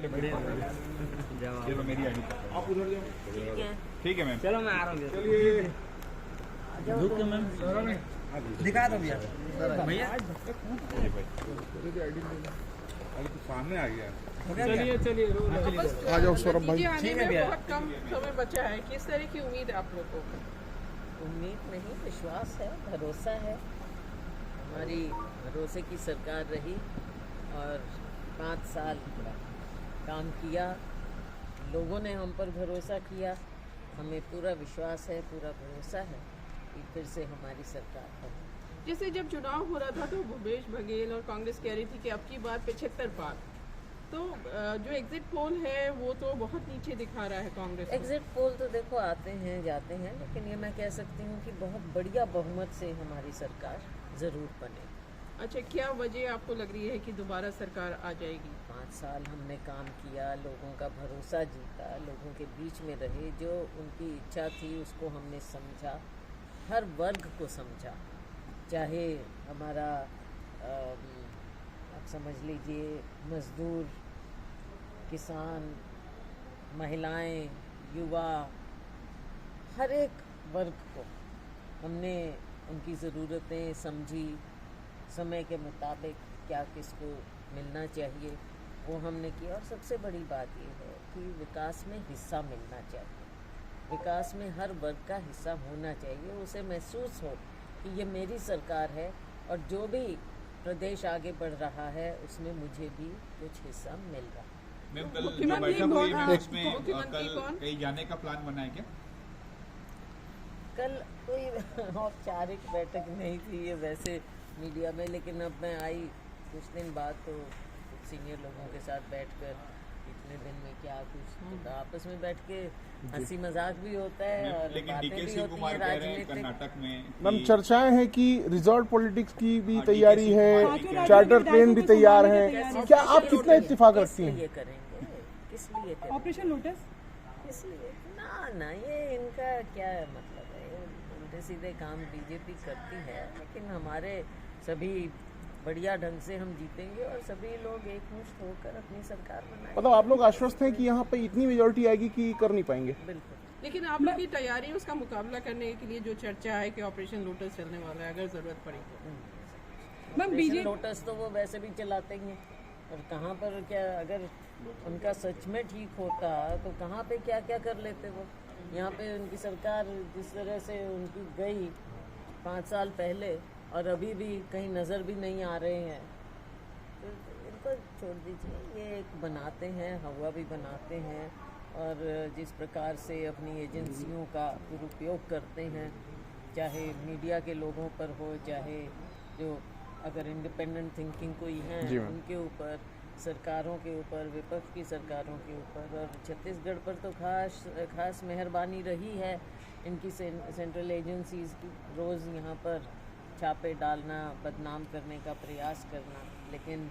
चलो मेरी आईडी आप उधर जाओ। ठीक है मैम, चलो मैं आ रहा हूँ। चलिए मैम दिखा दो भैया। भैया अरे तो सामने आ गया। चलिए आ जाओ सौरभ भाई। ठीक है भैया, बहुत कम समय बचा है। किस तरह की उम्मीद है आप लोगों को? उम्मीद नहीं, विश्वास है, भरोसा है। हमारी भरोसे की सरकार रही और 5 साल काम किया। लोगों ने हम पर भरोसा किया। हमें पूरा विश्वास है, पूरा भरोसा है कि फिर से हमारी सरकार है। जैसे जब चुनाव हो रहा था तो भूपेश बघेल और कांग्रेस कह रही थी कि अब की बार 75 पार, तो जो एग्जिट पोल है वो तो बहुत नीचे दिखा रहा है कांग्रेस को। एग्जिट पोल तो देखो आते हैं जाते हैं, लेकिन ये मैं कह सकती हूँ कि बहुत बढ़िया बहुमत से हमारी सरकार ज़रूर बने। अच्छा, क्या वजह आपको लग रही है कि दोबारा सरकार आ जाएगी? 5 साल हमने काम किया, लोगों का भरोसा जीता, लोगों के बीच में रहे, जो उनकी इच्छा थी उसको हमने समझा, हर वर्ग को समझा। चाहे हमारा आप समझ लीजिए मज़दूर, किसान, महिलाएं, युवा, हर एक वर्ग को हमने उनकी ज़रूरतें समझी। समय के मुताबिक क्या किसको मिलना चाहिए वो हमने किया। और सबसे बड़ी बात ये है कि विकास में हिस्सा मिलना चाहिए, विकास में हर वर्ग का हिस्सा होना चाहिए। उसे महसूस हो कि ये मेरी सरकार है और जो भी प्रदेश आगे बढ़ रहा है उसमें मुझे भी कुछ हिस्सा मिल रहा है। मैम कल जो मुख्यमंत्री बैठक हुई कौन? है उसमें मुख्यमंत्री कल कौन? कहीं जाने का प्लान बना है क्या? कल कोई औपचारिक बैठक नहीं थी ये वैसे मीडिया में, लेकिन अब मैं आई कुछ दिन बाद तो कुछ सीनियर लोगों के साथ बैठकर इतने दिन में क्या कुछ तो आपस में बैठ के हंसी मजाक भी होता है और लेकिन बातें डीके भी शिव होती कुमार हैं कह रहे हैं राजनीतिक। कर्नाटक में मैम कि चर्चाएं हैं कि रिजॉर्ट पॉलिटिक्स की भी हाँ, तैयारी डीके शिव है, कुमार चार्टर प्लेन भी तैयार है। क्या आप कितना इत्तेफाक किस रखती हैं? लिए करेंगे, किस लिए करेंगे? ऑपरेशन लोटस इसलिए ना ये इनका क्या मतलब है, उल्टे सीधे काम बीजेपी करती है, लेकिन हमारे सभी बढ़िया ढंग से हम जीतेंगे और सभी लोग एकमुश्त होकर अपनी सरकार बनाएंगे। मतलब आप लोग आश्वस्त हैं कि यहाँ पे इतनी मेजोरिटी आएगी कि कर नहीं पाएंगे? बिल्कुल। लेकिन आप लोग की तैयारी है उसका मुकाबला करने के लिए, जो चर्चा है कि ऑपरेशन लोटस चलने वाला है अगर जरूरत पड़ी तो? मैम बीजेपी लोटस तो वो वैसे भी चलाते ही हैं, और कहाँ पर क्या अगर उनका सच में ठीक होता तो कहाँ पे क्या क्या कर लेते वो। यहाँ पे उनकी सरकार जिस तरह से उनकी गई 5 साल पहले और अभी भी कहीं नज़र भी नहीं आ रहे हैं, तो इनको छोड़ दीजिए। ये एक बनाते हैं, हवा भी बनाते हैं और जिस प्रकार से अपनी एजेंसियों का दुरुपयोग करते हैं, चाहे मीडिया के लोगों पर हो, चाहे जो अगर इंडिपेंडेंट थिंकिंग कोई है उनके ऊपर, सरकारों के ऊपर, विपक्ष की सरकारों के ऊपर। और छत्तीसगढ़ पर तो खास मेहरबानी रही है इनकी सेंट्रल एजेंसीज़ की। रोज़ यहाँ पर छापे डालना, बदनाम करने का प्रयास करना, लेकिन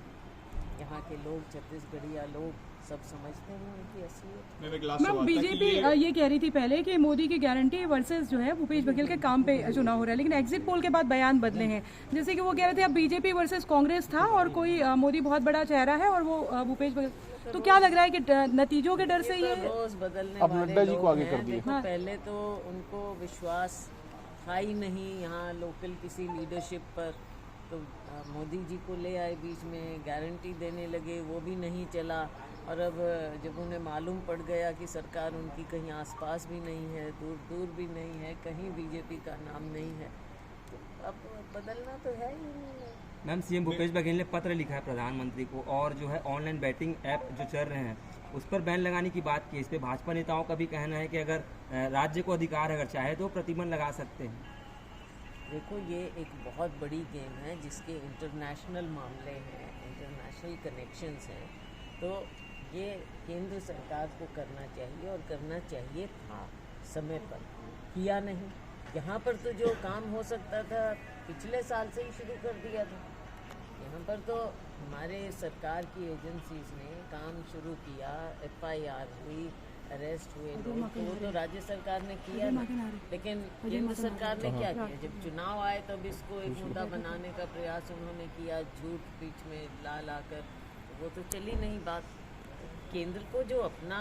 यहाँ के लोग, छत्तीसगढ़िया लोग सब समझते हैं उनकी असलियत। मैम बीजेपी ये कह रही थी पहले कि मोदी की गारंटी वर्सेस जो है भूपेश बघेल के काम पे चुनाव हो रहा है, लेकिन एग्जिट पोल के बाद बयान बदले हैं। जैसे कि वो कह रहे थे अब बीजेपी वर्सेस कांग्रेस था और कोई मोदी बहुत बड़ा चेहरा है और वो भूपेश बघेल। तो क्या लग रहा है कि नतीजों के डर से ये रोज बदलने अब वाले नड्डा जी को लोग आगे हैं। कर दिया। देखो, पहले तो उनको विश्वास था ही नहीं यहाँ लोकल किसी लीडरशिप पर, तो मोदी जी को ले आए बीच में, गारंटी देने लगे, वो भी नहीं चला। और अब जब उन्हें मालूम पड़ गया कि सरकार उनकी कहीं आसपास भी नहीं है, दूर दूर भी नहीं है, कहीं बीजेपी का नाम नहीं है, तो अब बदलना तो है ही नहीं। मैम सीएम भूपेश बघेल ने पत्र लिखा है प्रधानमंत्री को, और जो है ऑनलाइन बैटिंग ऐप जो चल रहे हैं उस पर बैन लगाने की बात की। इस पर भाजपा नेताओं का भी कहना है कि अगर राज्य को अधिकार अगर चाहे तो प्रतिबंध लगा सकते हैं। देखो, ये एक बहुत बड़ी गेम है जिसके इंटरनेशनल मामले हैं, इंटरनेशनल कनेक्शंस हैं, तो ये केंद्र सरकार को करना चाहिए और करना चाहिए था समय पर, किया नहीं। यहाँ पर तो जो काम हो सकता था पिछले साल से ही शुरू कर दिया था। यहाँ पर तो हमारे सरकार की एजेंसीज ने काम शुरू किया, FIR हुई, अरेस्ट हुए लोग, तो वो तो राज्य सरकार ने किया ना, लेकिन केंद्र सरकार ने क्या किया? जब चुनाव आए तब इसको एक मुद्दा बनाने का प्रयास उन्होंने किया, झूठ बीच में ला कर, वो तो चली नहीं बात। केंद्र को जो अपना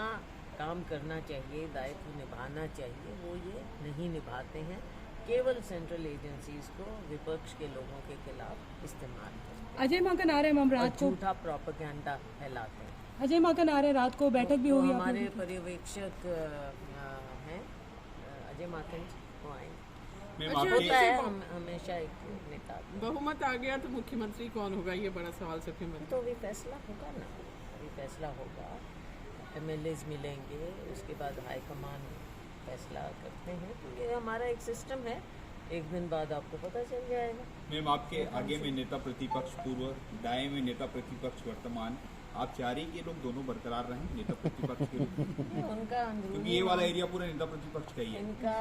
काम करना चाहिए, दायित्व निभाना चाहिए, वो ये नहीं निभाते हैं। केवल सेंट्रल एजेंसीज को विपक्ष के लोगों के खिलाफ इस्तेमाल करते हैं अजय मां का नारा है, हम और रात को झूठा प्रोपेगेंडा फैलाते हैं। अजय मां का नारा है, रात को बैठक भी वो होगी हमारे पर्यवेक्षक हैं अजय माकन जी, वो आएंगे। मैम अच्छा, आपके होता है हमेशा एक नेता बहुमत आ गया तो मुख्यमंत्री कौन होगा, ये बड़ा सवाल सबके मन में। तो अभी फैसला होगा ना, अभी फैसला होगा, एमएलएज मिलेंगे, उसके बाद हाईकमान फैसला करते हैं। तो ये हमारा एक सिस्टम है, एक दिन बाद आपको पता चल जाएगा। मैम आपके आगे में नेता प्रतिपक्ष पूर्व, दाएं में नेता प्रतिपक्ष वर्तमान, आप चाह रही कि ये लोग दोनों बरकरार रहें नेता प्रतिपक्ष के रूप में? ये उनका क्योंकि अंदरूनी ये वाला एरिया पूरा नेता प्रतिपक्ष का ही है। इनका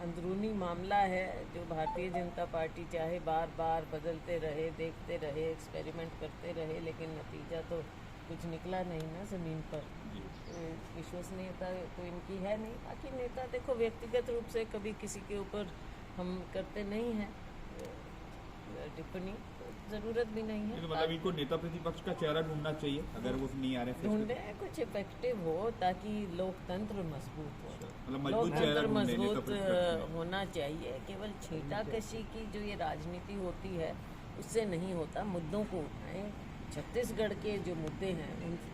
अंदरूनी मामला है, जो भारतीय जनता पार्टी चाहे बार बार बदलते रहे, देखते रहे, एक्सपेरिमेंट करते रहे, लेकिन नतीजा तो कुछ निकला नहीं ना ज़मीन पर। तो विश्वसनीयता तो इनकी है नहीं। बाकी नेता देखो, व्यक्तिगत रूप से कभी किसी के ऊपर हम करते नहीं हैं टिप्पणी, ज़रूरत भी नहीं तो है। मतलब इनको नेता प्रतिपक्ष का चेहरा ढूंढना चाहिए अगर वो नहीं आ रहे ढूंढे कुछ इफेक्टिव हो, ताकि लोकतंत्र मजबूत हो। मतलब मजबूत चेहरा लोकतंत्र ढूंढे नेता मजबूत प्रतिपक्ष में। होना चाहिए। केवल छींटाकशी की जो ये राजनीति होती है उससे नहीं होता। मुद्दों को उठाएं, छत्तीसगढ़ के जो मुद्दे हैं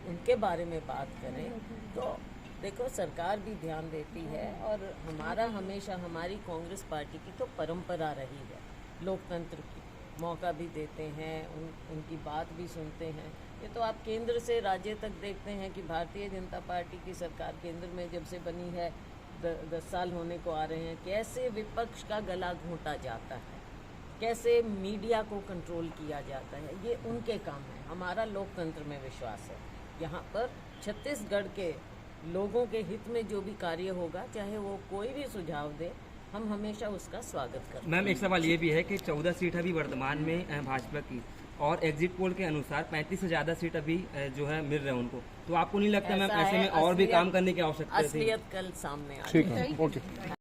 उनके बारे में बात करें। तो देखो, सरकार भी ध्यान देती है, और हमारा हमेशा हमारी कांग्रेस पार्टी की तो परंपरा रही है लोकतंत्र की। मौका भी देते हैं, उनकी बात भी सुनते हैं। ये तो आप केंद्र से राज्य तक देखते हैं कि भारतीय जनता पार्टी की सरकार केंद्र में जब से बनी है, 10 साल होने को आ रहे हैं, कैसे विपक्ष का गला घोंटा जाता है, कैसे मीडिया को कंट्रोल किया जाता है, ये उनके काम है। हमारा लोकतंत्र में विश्वास है। यहाँ पर छत्तीसगढ़ के लोगों के हित में जो भी कार्य होगा, चाहे वो कोई भी सुझाव दे, हम हमेशा उसका स्वागत करते हैं। मैम एक सवाल ये भी है कि 14 सीट अभी वर्तमान में भाजपा की, और एग्जिट पोल के अनुसार 35 से ज़्यादा सीट अभी जो है मिल रहे हैं उनको, तो आपको नहीं लगता मैम ऐसा ऐसे है, में और भी असलियत- काम करने की आवश्यकता है? असलियत कल सामने आ ठीक जाएगी। है, ओके।